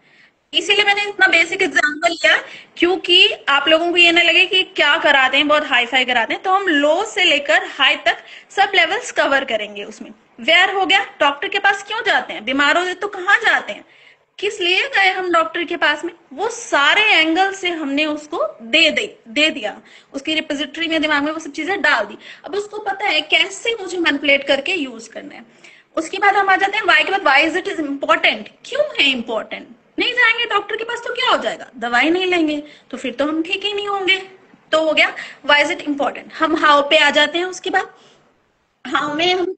इसीलिए मैंने इतना बेसिक एग्जांपल लिया, क्योंकि आप लोगों को ये ना लगे कि क्या कराते हैं, बहुत हाई फाई कराते हैं। तो हम लो से लेकर हाई तक सब लेवल्स कवर करेंगे उसमें। वेयर हो गया, डॉक्टर के पास क्यों जाते हैं, बीमार हो तो कहाँ जाते हैं, किस लिए गए हम डॉक्टर के पास में, वो सारे एंगल से हमने उसको दे दिया, उसकी रिपोजिटरी में, दिमाग में वो सब चीजें डाल दी। अब उसको पता है कैसे मुझे मैनिपुलेट करके यूज करना है। उसके बाद हम आ जाते हैं वाई के बाद, why is it is important, क्यों है इम्पोर्टेंट। नहीं जाएंगे डॉक्टर के पास तो क्या हो जाएगा, दवाई नहीं लेंगे तो फिर तो हम ठीक ही नहीं होंगे। तो हो गया वाई इज इट इम्पोर्टेंट। हम हाउ पे आ जाते हैं। उसके बाद हाउ में हम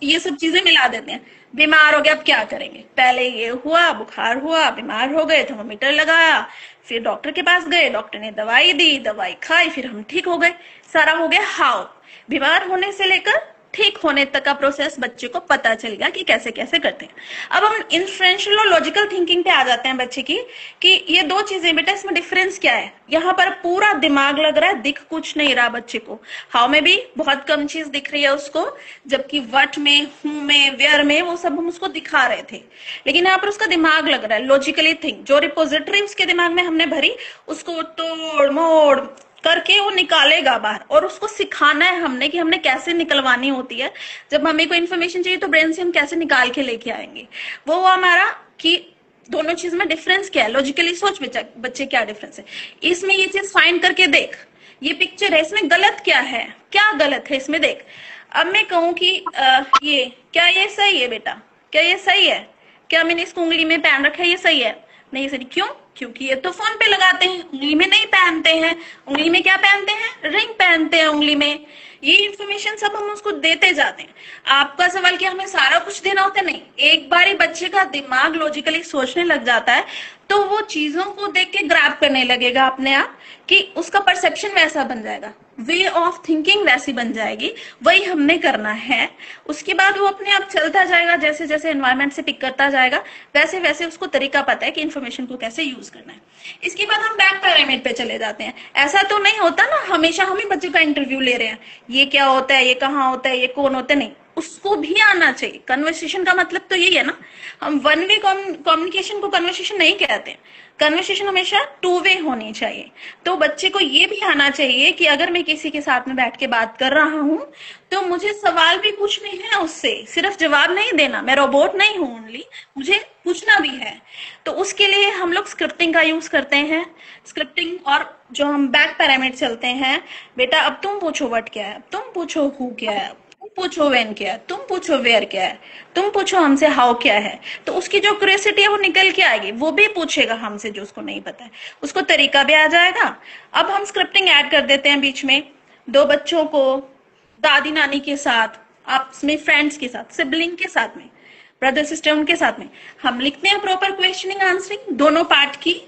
ये सब चीजें मिला देते हैं। बीमार हो गया, अब क्या करेंगे, पहले ये हुआ, बुखार हुआ, बीमार हो गए, थर्मोमीटर लगाया, फिर डॉक्टर के पास गए, डॉक्टर ने दवाई दी, दवाई खाई, फिर हम ठीक हो गए। सारा हो गया हाउ। बीमार होने से लेकर ठीक होने तक का प्रोसेस बच्चे को पता चल गया कि कैसे कैसे करते हैं। अब हम इन्फ्रेंशियल और लॉजिकल थिंकिंग पे आ जाते हैं बच्चे की, कि ये दो चीजें बेटा, इसमें डिफरेंस क्या है। यहाँ पर पूरा दिमाग लग रहा है, दिख कुछ नहीं रहा बच्चे को। हाउ में भी बहुत कम चीज दिख रही है उसको, जबकि वट में, हु में, वेयर में वो सब हम उसको दिखा रहे थे। लेकिन यहाँ पर उसका दिमाग लग रहा है, लॉजिकली थिंक। जो रिपोजिटरी उसके दिमाग में हमने भरी, उसको तोड़ मोड़ करके वो निकालेगा बाहर, और उसको सिखाना है हमने कि हमने कैसे निकलवानी होती है। जब हमें कोई इन्फॉर्मेशन चाहिए तो ब्रेन से हम कैसे निकाल के लेके आएंगे। वो हमारा कि दोनों चीज में डिफरेंस क्या है, लॉजिकली सोच बच्चे क्या डिफरेंस है, इसमें ये चीज फाइंड करके देख, ये पिक्चर है, इसमें गलत क्या है, क्या गलत है इसमें देख। अब मैं कहूं कि ये क्या, ये सही है बेटा, क्या ये सही है, क्या मैंने इसको उंगली में पहन रखा है, ये सही है, नहीं सही, क्यों, क्योंकि ये तो फोन पे लगाते हैं, उंगली में नहीं पहनते हैं। उंगली में क्या पहनते हैं, रिंग पहनते हैं उंगली में। ये इन्फॉर्मेशन सब हम उसको देते जाते हैं। आपका सवाल क्या हमें सारा कुछ देना होता है, नहीं। एक बार ही बच्चे का दिमाग लॉजिकली सोचने लग जाता है तो वो चीजों को देख के ग्रैब करने लगेगा अपने आप, कि उसका परसेप्शन वैसा बन जाएगा, वे ऑफ थिंकिंग वैसी बन जाएगी। वही हमने करना है। उसके बाद वो अपने आप चलता जाएगा, जैसे जैसे एनवायरमेंट से पिक करता जाएगा, वैसे वैसे उसको तरीका पता है कि इन्फॉर्मेशन को कैसे यूज करना है। इसके बाद हम बैक पिरामिड पे चले जाते हैं। ऐसा तो नहीं होता ना हमेशा हम ही बच्चे का इंटरव्यू ले रहे हैं, ये क्या होता है, ये कहाँ होता है, ये कौन होता है, नहीं, उसको भी आना चाहिए। कन्वर्सेशन का मतलब तो यही है ना, हम वन वे कम्युनिकेशन को कन्वर्सेशन नहीं कहते हैं। कन्वर्सेशन हमेशा टू वे होनी चाहिए। तो बच्चे को ये भी आना चाहिए कि अगर मैं किसी के साथ में बैठ के बात कर रहा हूं तो मुझे सवाल भी पूछने हैं उससे, सिर्फ जवाब नहीं देना। मैं रोबोट नहीं हूं, ओनली मुझे पूछना भी है। तो उसके लिए हम लोग स्क्रिप्टिंग का यूज करते हैं। स्क्रिप्टिंग, और जो हम बैक पिरामिड चलते हैं, बेटा अब तुम पूछो व्हाट क्या है, तुम पूछो हु क्या है, तुम पूछो व्हेन क्या है, तुम पूछो वेयर क्या है, तुम पूछो हमसे हाउ क्या है। तो उसकी जो क्यूरियोसिटी है वो निकल के आएगी, वो भी पूछेगा हमसे जो उसको नहीं पता है, उसको तरीका भी आ जाएगा। अब हम स्क्रिप्टिंग ऐड कर देते हैं बीच में, दो बच्चों को दादी नानी के साथ, आपस में फ्रेंड्स के साथ, सिबलिंग के साथ में, ब्रदर सिस्टर उनके साथ में हम लिखते हैं प्रॉपर क्वेश्चनिंग आंसरिंग दोनों पार्ट की।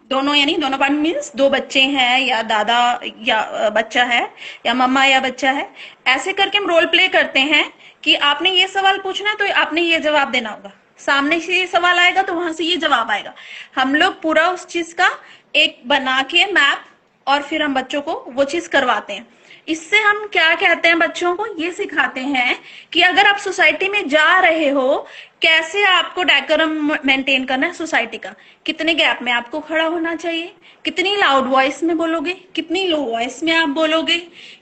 दोनों, यानी दोनों पार्ट मीन्स दो बच्चे हैं या दादा या बच्चा है या मम्मा या बच्चा है, ऐसे करके हम रोल प्ले करते हैं कि आपने ये सवाल पूछना है तो आपने ये जवाब देना होगा, सामने से ये सवाल आएगा तो वहां से ये जवाब आएगा। हम लोग पूरा उस चीज का एक बना के मैप और फिर हम बच्चों को वो चीज करवाते हैं। इससे हम क्या कहते हैं, बच्चों को ये सिखाते हैं कि अगर आप सोसाइटी में जा रहे हो, कैसे आपको डेकोरम मेंटेन करना है सोसाइटी का, कितने गैप में आपको खड़ा होना चाहिए, कितनी लाउड वॉइस में बोलोगे, कितनी लो वॉइस में आप बोलोगे,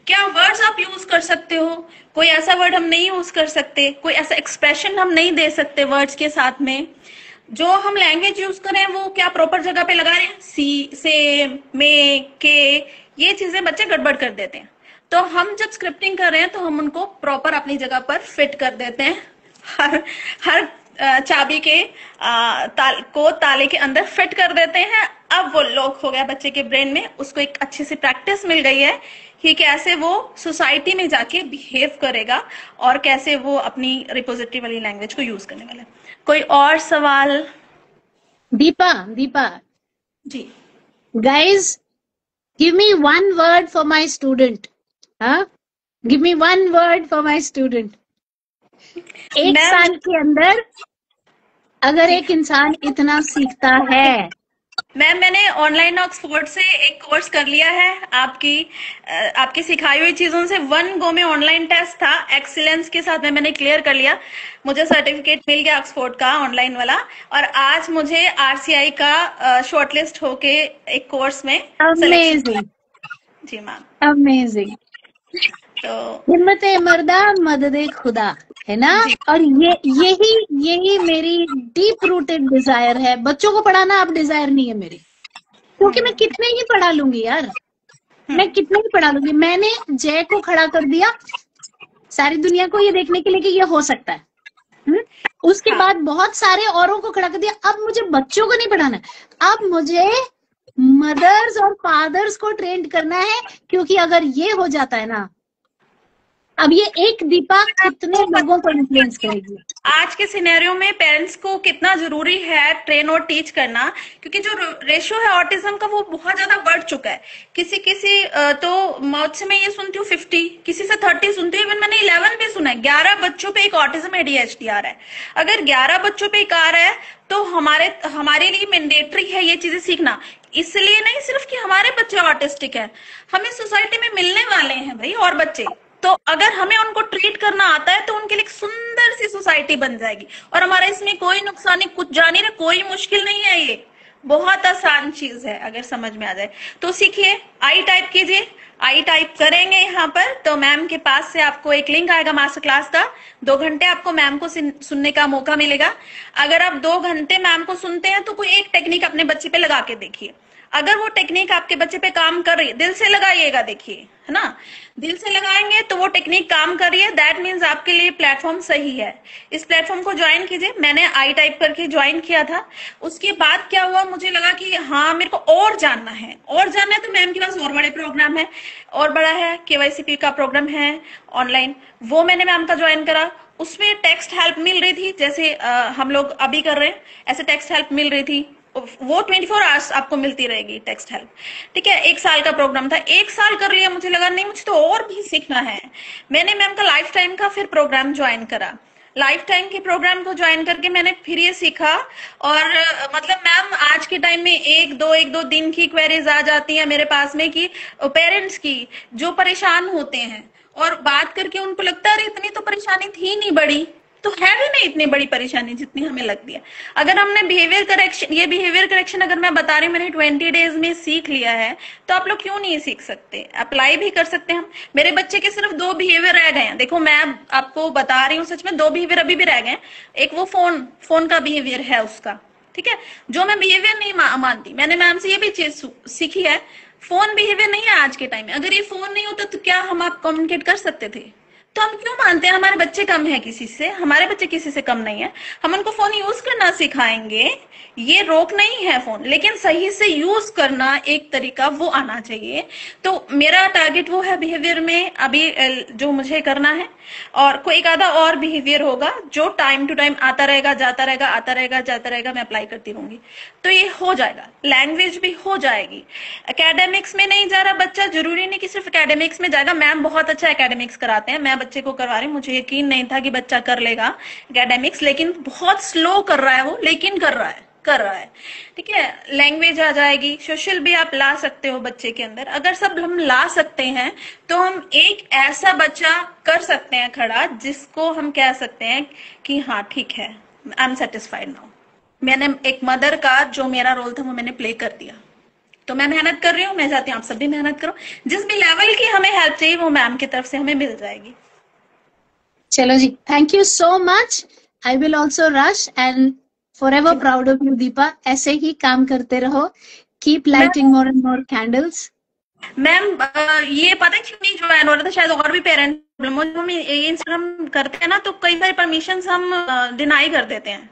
क्या वर्ड्स आप यूज कर सकते हो, कोई ऐसा वर्ड हम नहीं यूज कर सकते, कोई ऐसा एक्सप्रेशन हम नहीं दे सकते वर्ड्स के साथ में, जो हम लैंग्वेज यूज करें वो क्या प्रॉपर जगह पे लगा रहे हैं, सी से में के, ये चीजें बच्चे गड़बड़ कर देते हैं। तो हम जब स्क्रिप्टिंग कर रहे हैं तो हम उनको प्रॉपर अपनी जगह पर फिट कर देते हैं, हर चाबी के ताले के अंदर फिट कर देते हैं। अब वो लॉक हो गया बच्चे के ब्रेन में, उसको एक अच्छी सी प्रैक्टिस मिल गई है कि कैसे वो सोसाइटी में जाके बिहेव करेगा और कैसे वो अपनी रिपोजिटरी वाली लैंग्वेज को यूज करने वाला है। कोई और सवाल? दीपा जी। Guys, give me one word for my student. हाँ, give me one word for my student. एक साल के अंदर अगर एक इंसान इतना सीखता है। मैम, मैंने ऑनलाइन ऑक्सफोर्ड से एक कोर्स कर लिया है, आपकी सिखाई हुई चीजों से 1 गो में ऑनलाइन टेस्ट था, एक्सीलेंस के साथ में मैंने क्लियर कर लिया, मुझे सर्टिफिकेट मिल गया ऑक्सफोर्ड का ऑनलाइन वाला, और आज मुझे RCI का शॉर्टलिस्ट होके एक कोर्स में अमेजिंग। जी मैम, अमेजिंग। तो हिम्मते मर्दा मददे खुदा, है ना। और यही मेरी डीप रूटेड डिजायर है। बच्चों को पढ़ाना अब डिजायर नहीं है मेरी, क्योंकि मैं कितने ही पढ़ा लूंगी यार, मैं कितने ही पढ़ा लूंगी। मैंने जय को खड़ा कर दिया सारी दुनिया को ये देखने के लिए कि ये हो सकता है। उसके बाद बहुत सारे औरों को खड़ा कर दिया। अब मुझे बच्चों को नहीं पढ़ाना, अब मुझे मदर्स और फादर्स को ट्रेन करना है, क्योंकि अगर ये हो जाता है ना, अब ये एक दीपा कितने लोगों को इन्फ्लुएंस करेगी। आज के सिनेरियो में पेरेंट्स को कितना जरूरी है ट्रेन और टीच करना, क्योंकि जो रेशियो है ऑटिज्म का वो बहुत ज्यादा बढ़ चुका है। किसी तो मौत से मैं ये सुनती हूँ 50, किसी से 30 सुनती हूँ, इवन मैंने 11 भी सुना है। 11 बच्चों पे एक ऑटिज्म ADHD आ रहा है। अगर 11 बच्चों पे एक आ रहा है तो हमारे लिए मैंडेटरी है ये चीजें सीखना। इसलिए नहीं सिर्फ कि हमारे बच्चे ऑटिस्टिक है, हमें सोसाइटी में मिलने वाले हैं भाई और बच्चे, तो अगर हमें उनको ट्रीट करना आता है तो उनके लिए एक सुंदर सी सोसाइटी बन जाएगी। और हमारा इसमें कोई नुकसान नहीं, कुछ जाने में कोई मुश्किल नहीं है, ये बहुत आसान चीज है। अगर समझ में आ जाए तो सीखिए। आई टाइप कीजिए, आई टाइप करेंगे यहाँ पर तो मैम के पास से आपको एक लिंक आएगा मास्टर क्लास का। 2 घंटे आपको मैम को सुनने का मौका मिलेगा। अगर आप 2 घंटे मैम को सुनते हैं तो कोई एक टेक्निक अपने बच्चे पे लगा के देखिए। अगर वो टेक्निक आपके बच्चे पे काम कर रही है, दिल से लगाइएगा, देखिए, है ना, दिल से लगाएंगे तो वो टेक्निक काम कर रही है, दैट मीन्स आपके लिए प्लेटफॉर्म सही है। इस प्लेटफॉर्म को ज्वाइन कीजिए। मैंने आई टाइप करके ज्वाइन किया था। उसके बाद क्या हुआ, मुझे लगा कि हाँ मेरे को और जानना है तो मैम के पास और बड़े प्रोग्राम है, और बड़ा है KYCP का प्रोग्राम है ऑनलाइन, वो मैंने मैम का ज्वाइन करा। उसमें टेक्स्ट हेल्प मिल रही थी, जैसे हम लोग अभी कर रहे हैं, ऐसे टेक्स्ट हेल्प मिल रही थी, वो 24 आवर्स आपको मिलती रहेगी टेक्स्ट हेल्प। ठीक है, 1 साल का प्रोग्राम था, 1 साल कर लिया। मुझे लगा नहीं, मुझे तो और भी सीखना है। मैंने मैम का लाइफ टाइम का फिर प्रोग्राम ज्वाइन करा। लाइफ टाइम के प्रोग्राम को ज्वाइन करके मैंने फिर ये सीखा, और मतलब मैम आज के टाइम में एक दो दिन की क्वेरीज आ जाती है मेरे पास में कि पेरेंट्स की जो परेशान होते हैं, और बात करके उनको लगता है इतनी तो परेशानी थी नहीं बड़ी, तो है भी नहीं इतनी बड़ी परेशानी जितनी हमें लगती है। अगर हमने बिहेवियर करेक्शन अगर मैं बता रही हूँ मैंने 20 डेज में सीख लिया है, तो आप लोग क्यों नहीं सीख सकते, अप्लाई भी कर सकते हैं हम। मेरे बच्चे के सिर्फ 2 बिहेवियर रह गए हैं। देखो मैं आपको बता रही हूँ, सच में 2 बिहेवियर अभी भी रह गए हैं। एक वो फोन का बिहेवियर है उसका, ठीक है, जो मैं बिहेवियर नहीं मानती। मैंने मैम से ये भी चीज सीखी है, फोन बिहेवियर नहीं है आज के टाइम में। अगर ये फोन नहीं होता तो क्या हम आप कम्युनिकेट कर सकते थे? तो हम क्यों मानते हैं हमारे बच्चे कम है किसी से? हमारे बच्चे किसी से कम नहीं है। हम उनको फोन यूज करना सिखाएंगे, ये रोक नहीं है फोन, लेकिन सही से यूज करना एक तरीका वो आना चाहिए। तो मेरा टारगेट वो है बिहेवियर में अभी जो मुझे करना है, और कोई एक आधा और बिहेवियर होगा जो टाइम टू टाइम आता रहेगा, जाता रहेगा, आता रहेगा, जाता रहेगा, मैं अप्लाई करती रहूंगी, तो ये हो जाएगा। लैंग्वेज भी हो जाएगी। एकेडमिक्स में नहीं जा रहा बच्चा, जरूरी नहीं कि सिर्फ एकेडमिक्स में जाएगा। मैम बहुत अच्छा एकेडमिक्स कराते हैं, मैं बच्चे को करवा रही हूँ, मुझे यकीन नहीं था कि बच्चा कर लेगा एकेडमिक्स, लेकिन बहुत स्लो कर रहा है वो, लेकिन कर रहा है। ठीक है, लैंग्वेज आ जाएगी, सोशल भी आप ला सकते हो बच्चे के अंदर। अगर सब हम ला सकते हैं तो हम एक ऐसा बच्चा कर सकते हैं खड़ा जिसको हम कह सकते हैं कि हाँ ठीक है, आई एम सेटिस्फाइड नाउ। मैंने एक मदर का जो मेरा रोल था वो मैंने प्ले कर दिया। तो मैं मेहनत कर रही हूँ, मैं चाहती हूँ आप सब भी मेहनत करो। जिस भी लेवल की हमें हेल्प चाहिए वो मैम की तरफ से हमें मिल जाएगी। चलो जी, thank you so much. I will also rush and forever proud of you Deepa. ऐसे ही काम करते रहो, keep lighting more and more candles। Ma'am ये पता है क्यों नहीं ज्वाइन हो रहा था? शायद और भी पेरेंट प्रॉब्लम, हम इंस्टाग्राम करते हैं ना तो कई सारी परमिशन हम डिनाई कर देते हैं,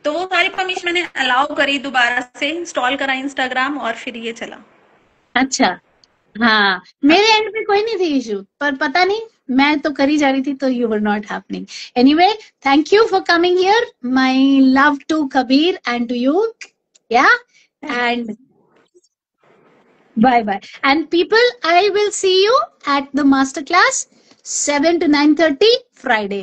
तो वो सारी परमिशन मैंने अलाउ करी, दोबारा से इंस्टॉल करा इंस्टाग्राम और फिर ये चला। अच्छा, हाँ, मेरे एंड पे कोई नहीं थी इशू, पर पता नहीं मैं तो करी जा रही थी तो you were not happening. Anyway, thank you for coming here. My love to Kabir and to you, yeah, and bye bye. And people, I will see you at the masterclass 7 to 9:30 Friday.